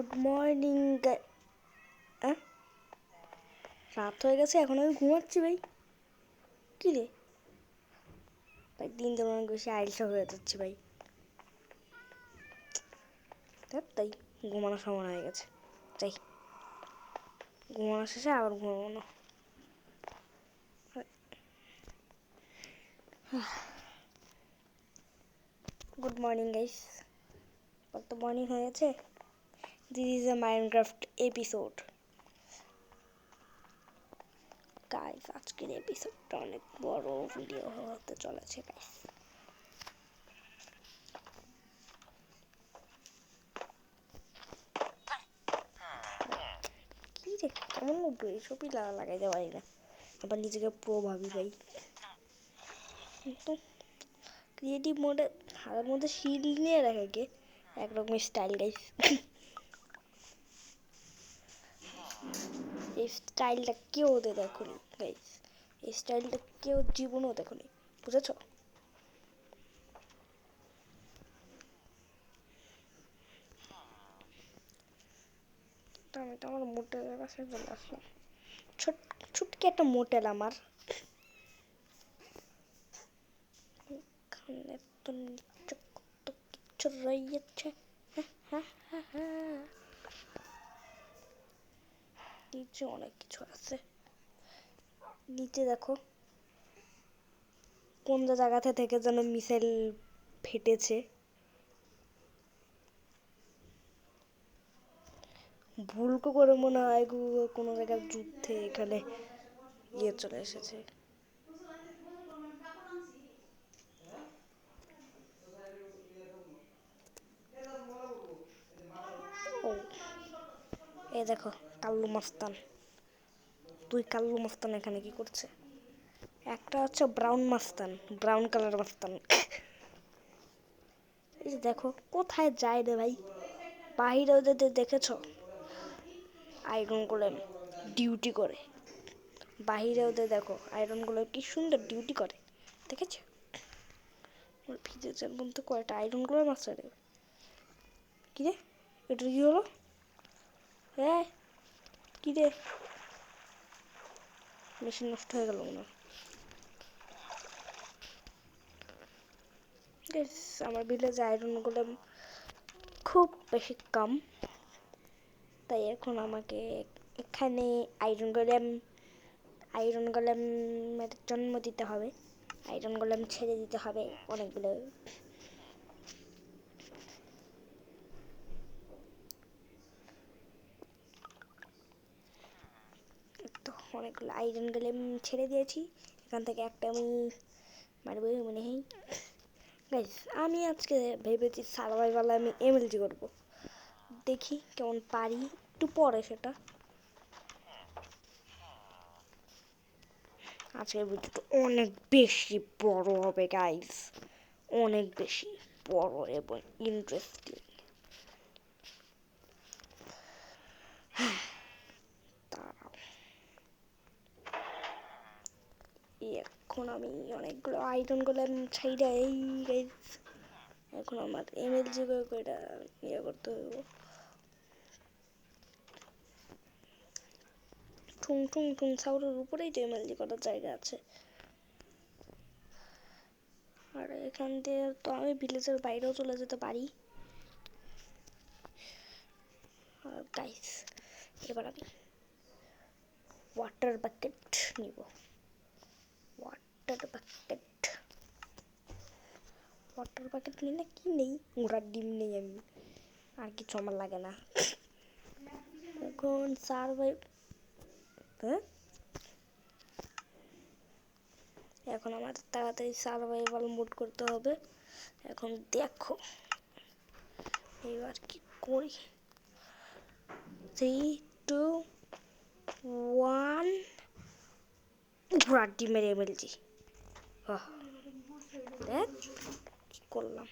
Good morning. রাত হয়ে গেছে, এখন আমি ঘুমাচ্ছি ভাই। কী রে ভাই, দিন দিন অনেক বেশি আইলসা হয়ে যাচ্ছে ভাই। তাই ঘুমানোর সময় হয়ে গেছে, তাই ঘুমানো শেষে আবার ঘুমানো। গুড মর্নিং গাইস, কত মর্নিং হয়েছে। This is a Minecraft episode guys. আজকের এপিসোডটা অনেক বড় ভিডিও হতে চলেছে গাইস। কি রে, কেমন উঠবে এইসবই লাগাই দেওয়া হয় না, আবার নিজেকে প্রো ভাবি ভাই। ক্রিয়েটিভ মোডে হাতের মধ্যে শিল নিয়ে রাখে কে, একরকম স্টাইল গাইস। এই স্টাইলটা কেউ দেখুনি গাইস, এই স্টাইলটা কেউ জীবনেও দেখুনি, বুঝেছো? আমি তো আমার মোটেলের কাছে চলে আসলাম। ছুটকি একটা মোটেল আমার। এখানে তো নিচে কত কিছু রয়েছে। নিচে অনেক কিছু আছে। নিচে দেখো কোন জায়গা থেকে যেন মিসাইল ফেটেছে। ভুল করে মনে হয় কোনো জায়গার যুদ্ধে এখানে চলে এসেছে। ও এই দেখো কাল্লু মাস্তান, কাল্লু মাস্তান এখানে কি করছে? একটা হচ্ছে ব্রাউন মাস্তান, ব্রাউন কালার মাস্তান। এই যে দেখো কোথায় যায় রে ভাই, বাহিরে ওদের দেখেছো আয়রন গোলেম ডিউটি করে। বাহিরে ওদের দেখো আয়রন গোলেম কি সুন্দর ডিউটি করে, দেখেছো? ভিজেছের মধ্যে কয়টা আয়রন গোলেম আছে রে। কি রে, এটা কি হলো? হ্যাঁ কি রে, মেশিন নষ্ট হয়ে গেল মনে হয়। আমার ভিলেজে আয়রন গোলেম খুব বেশি কম, তাই এখন আমাকে এখানে আয়রন গোলেমের জন্ম দিতে হবে, আয়রন গোলেম ছেড়ে দিতে হবে অনেকগুলো। তো অনেকগুলো আয়রন গোলেম ছেড়ে দিয়েছি, এখান থেকে একটা আমি মারবো মনে হয়। গাইস আমি আজকে ভেবেছি সার্ভাইভালে আমি এমএলজি করবো, দেখি কেমন পারি, একটু পরে সেটা। আজকের ভিডিওটা অনেক বেশি বড় হবে গাইস, অনেক বেশি বড় এবং ইন্টারেস্টিং। দাঁড়াও, এখন আমি অনেকগুলো আয়রন গোলেম ছাইড়া এই গাইস, এখন আমার এমএলজি করে করতে হবে। ঠুং ঠুং ঠুং সাউরের উপরেই তো এমএলজি করার জায়গা আছে। আর এখান দিয়ে তো আমি ভিলেজের বাইরেও চলে যেতে পারি। আর গাইস এবার আমি ওয়াটার বাকেট নিব, ওয়াটার বাকেট নিলে কি নেই, ঘোড়ার ডিম নেই আমি, আর কিছু আমার লাগে না। এখন এখন আমার তাড়াতাড়ি সার্ভাইভাল মোড করতে হবে। এখন দেখো এবার কি করি, 3 2 1 ঘোড়ার ডিমের এমএলজি। দেখ কি করলাম,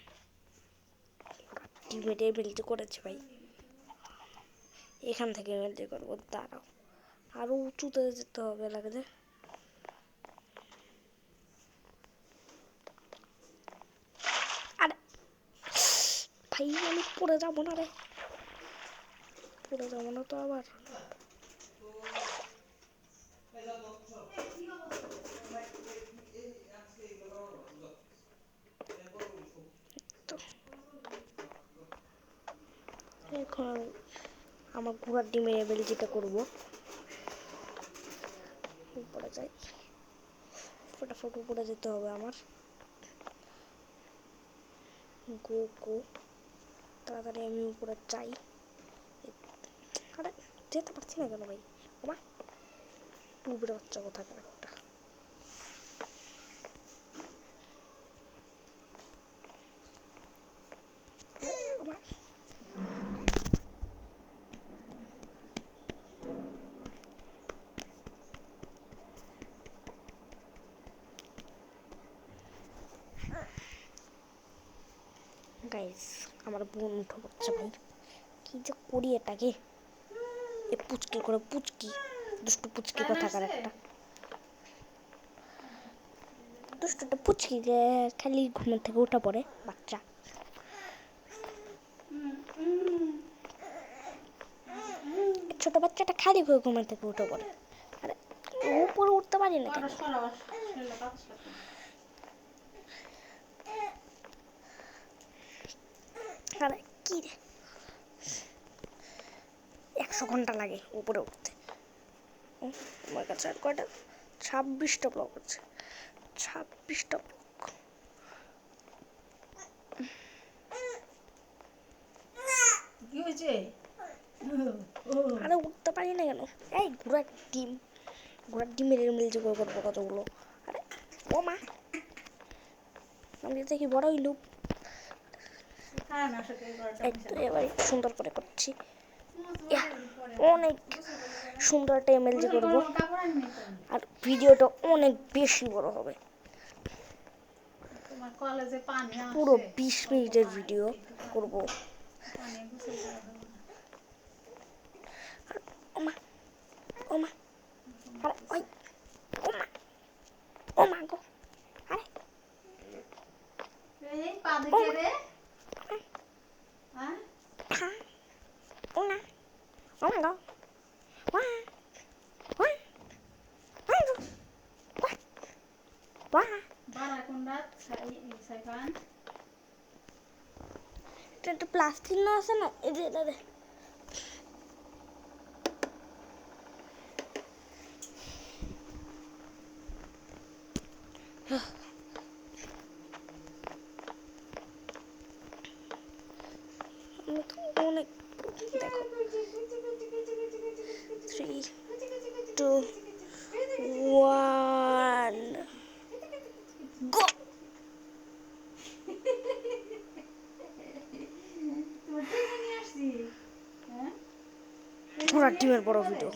ডিমের এমএলজি করেছে ভাই। এখান থেকে এমএলজি করবো, দাঁড়াও আরো উঁচুতে যেতে হবে লাগছে। আরে ভাই আমি পড়ে যাবো না রে, পুরো যাবো না তো আবার। তো এখন আমার ঘোড়ার ডিমের এবেল যেটা করবো, উপরে যাই, ফটাফট উপরে যেতে হবে আমার। গো গো, তাড়াতাড়ি আমি উপরে যাই। আরে যেতে পারছি না কেন ভাই? বাবা টুবের বাচ্চা কোথাকার একটা। গাইস আমার বোন উঠে পড়ছে ভাই, কি যে করি এটাকে। এ পুচকি করে পুচকি, দুষ্টু পুচকি কোথাকার একটা। দুষ্টুটা পুচকি যে খালি ঘুমের থেকে উঠে পড়ে বাচ্চা। ছোট বাচ্চাটা খালি হয়ে ঘুমের থেকে উঠে পড়ে। আরে উপরে উঠতে পারি না কেন? আরে কি রে, 100 ঘন্টা লাগে উপরে উঠতে। আমার কাছে আর কয়টা, 26টা ব্লক আছে, 26টা ব্লক। কি হয়েছে? আরে উঠতে পারি না কেন? এই ঘোড়ার ডিম মেরে মেরে যে করবো কতগুলো। আরে ও মা, আমি দেখি বড় হইলু। এই তো এবার সুন্দর করে করছি, অনেক সুন্দর একটা এমএলজি করবো, আর ভিডিওটা অনেক বেশি বড় হবে। পুরো 20 মিনিটের ভিডিও করব। ওমা ওমা, আরে ওই ওমা ওমা গো, আরে ওমা ওমা গো, ওয়া ওয়া ওয়া গো, ওয়া এটা একটা প্লাস্টিক না আছে না, এই যে এটা দে। আমি তো অনেক, দেখো 3 2 1 গো। ঘোড়ার ডিমের বড় ভিডিও।